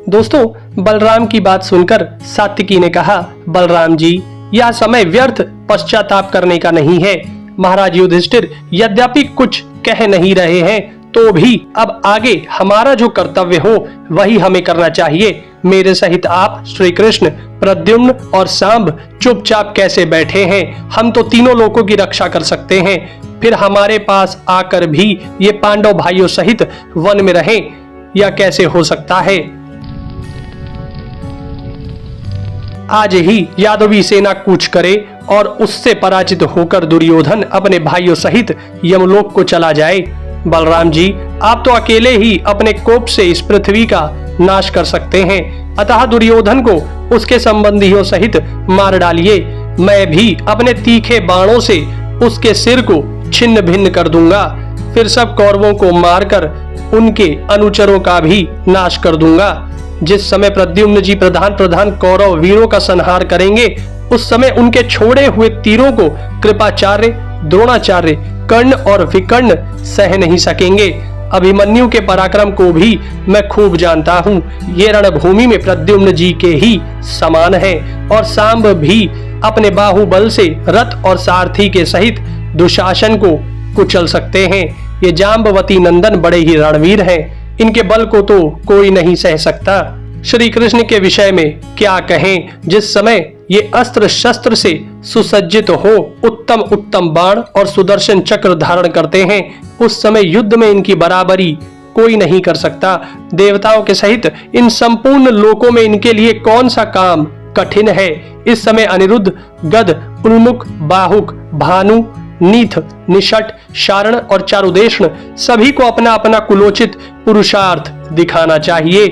दोस्तों, बलराम की बात सुनकर सात्विकी ने कहा, बलराम जी, यह समय व्यर्थ पश्चाताप करने का नहीं है। महाराज युधिष्ठिर यद्यपि कुछ कह नहीं रहे हैं तो भी अब आगे हमारा जो कर्तव्य हो वही हमें करना चाहिए। मेरे सहित आप श्री कृष्ण, प्रद्युम्न और सांब चुपचाप कैसे बैठे हैं? हम तो तीनों लोकों की रक्षा कर सकते हैं, फिर हमारे पास आकर भी ये पांडव भाइयों सहित वन में रहें, यह कैसे हो सकता है? आज ही यादवी सेना कूच करे और उससे पराजित होकर दुर्योधन अपने भाइयों सहित यमलोक को चला जाए। बलराम जी, आप तो अकेले ही अपने कोप से इस पृथ्वी का नाश कर सकते हैं, अतः दुर्योधन को उसके संबंधियों सहित मार डालिए। मैं भी अपने तीखे बाणों से उसके सिर को छिन्न भिन्न कर दूंगा, फिर सब कौरवों को मारकर उनके अनुचरों का भी नाश कर दूंगा। जिस समय प्रद्युम्न जी प्रधान कौरव वीरों का संहार करेंगे, उस समय उनके छोड़े हुए तीरों को कृपाचार्य, द्रोणाचार्य, कर्ण और विकर्ण सह नहीं सकेंगे। अभिमन्यु के पराक्रम को भी मैं खूब जानता हूँ, ये रणभूमि में प्रद्युम्न जी के ही समान है। और सांब भी अपने बाहुबल से रथ और सारथी के सहित दुशासन को कुचल सकते हैं। ये जाम्बवती नंदन बड़े ही रणवीर हैं, इनके बल को तो कोई नहीं सह सकता। श्री कृष्ण के विषय में क्या कहें? जिस समय ये अस्त्र शस्त्र से सुसज्जित हो, उत्तम उत्तम बाण और सुदर्शन चक्र धारण करते हैं, उस समय युद्ध में इनकी बराबरी कोई नहीं कर सकता। देवताओं के सहित इन संपूर्ण लोकों में इनके लिए कौन सा काम कठिन है? इस समय अनिरुद्ध, गद, उन्मुख, बाहुक, भानु, नीथ, निषट, शारण और चारुदेष्ण सभी को अपना अपना कुलोचित पुरुषार्थ दिखाना चाहिए।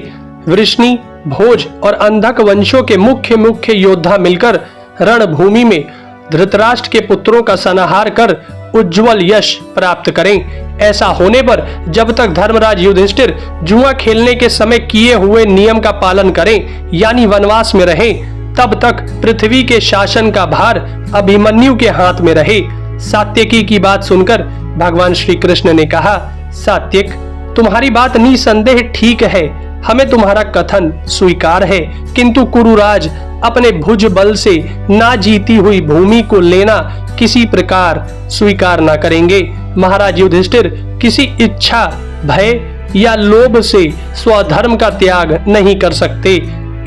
वृष्णि, भोज और अंधक वंशों के मुख्य योद्धा मिलकर रणभूमि में धृतराष्ट्र के पुत्रों का संहार कर उज्जवल यश प्राप्त करें। ऐसा होने पर जब तक धर्मराज युधिष्ठिर जुआ खेलने के समय किए हुए नियम का पालन करें, यानी वनवास में रहें, तब तक पृथ्वी के शासन का भार अभिमन्यु के हाथ में रहे। सात्यकी की बात सुनकर भगवान श्री कृष्ण ने कहा, सात्यक, तुम्हारी बात निसंदेह ठीक है, हमें तुम्हारा कथन स्वीकार है, किंतु कुरुराज अपने भुज बल से ना जीती हुई भूमि को लेना किसी प्रकार स्वीकार ना करेंगे। महाराज युधिष्ठिर किसी इच्छा, भय या लोभ से स्वधर्म का त्याग नहीं कर सकते।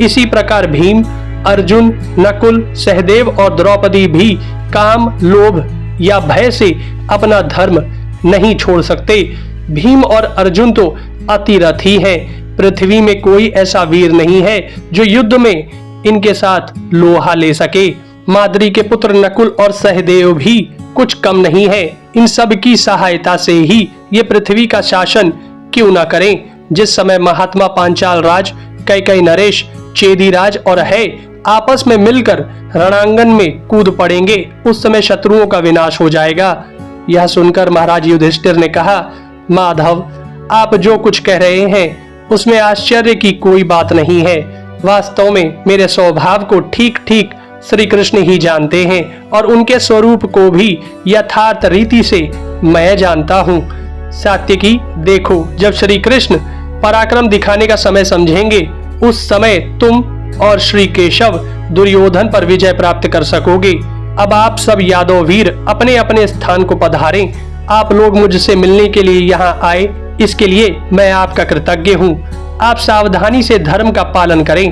इसी प्रकार भीम, अर्जुन, नकुल, सहदेव और द्रौपदी भी काम, लोभ या भय से अपना धर्म नहीं छोड़ सकते। भीम और अर्जुन तो अतिरथी हैं, पृथ्वी में कोई ऐसा वीर नहीं है जो युद्ध में इनके साथ लोहा ले सके। माद्री के पुत्र नकुल और सहदेव भी कुछ कम नहीं है, इन सब की सहायता से ही ये पृथ्वी का शासन क्यों न करें। जिस समय महात्मा पांचाल राज, कैकेयी नरेश, चेदी राज और है आपस में मिलकर रणांगन में कूद पड़ेंगे, उस समय शत्रुओं का विनाश हो जाएगा। यह सुनकर महाराज युधिष्ठिर ने कहा, माधव, आप जो कुछ कह रहे हैं उसमें आश्चर्य की कोई बात नहीं है। वास्तव में मेरे स्वभाव को ठीक ठीक श्री कृष्ण ही जानते हैं और उनके स्वरूप को भी यथार्थ रीति से मैं जानता हूँ। सात्यकी, देखो, जब श्री कृष्ण पराक्रम दिखाने का समय समझेंगे, उस समय तुम और श्री केशव दुर्योधन पर विजय प्राप्त कर सकोगे। अब आप सब यादव वीर अपने अपने स्थान को पधारें। आप लोग मुझसे मिलने के लिए यहाँ आए, इसके लिए मैं आपका कृतज्ञ हूँ। आप सावधानी से धर्म का पालन करें।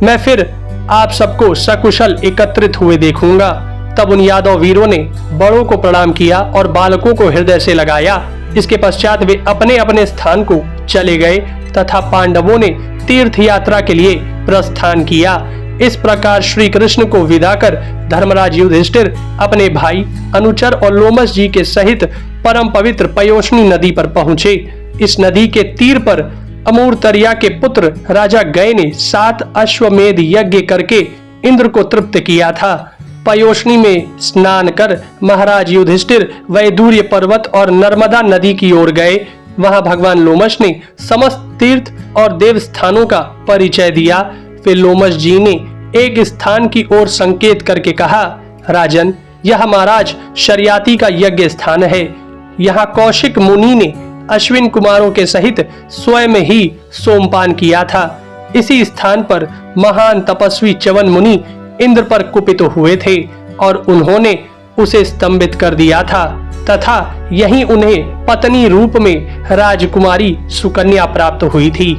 मैं फिर आप सबको सकुशल एकत्रित हुए देखूंगा। तब उन यादव वीरों ने बड़ों को प्रणाम किया और बालकों को हृदय से लगाया। इसके पश्चात वे अपने अपने स्थान को चले गए तथा पांडवों ने तीर्थ यात्रा के लिए प्रस्थान किया। इस प्रकार श्री कृष्ण को विदा कर धर्मराज युधिष्ठिर अपने भाई, अनुचर और लोमश जी के सहित परम पवित्र पयोष्णी नदी पर पहुंचे। इस नदी के तीर पर अमूर्तर्या के पुत्र राजा गय ने 7 अश्वमेध यज्ञ करके इंद्र को तृप्त किया था। पयोष्णी में स्नान कर महाराज युधिष्ठिर वैदूर्य पर्वत और नर्मदा नदी की ओर गए। वहां भगवान लोमश ने समस्त तीर्थ और देव स्थानों का परिचय दिया। फिर लोमश जी ने एक स्थान की ओर संकेत करके कहा, राजन, यह महाराज शर्याती का यज्ञ स्थान है। यहाँ कौशिक मुनि ने अश्विन कुमारों के सहित स्वयं ही सोमपान किया था। इसी स्थान पर महान तपस्वी च्यवन मुनि इंद्र पर कुपित हुए थे और उन्होंने उसे स्तंभित कर दिया था तथा यहीं उन्हें पत्नी रूप में राजकुमारी सुकन्या प्राप्त हुई थी।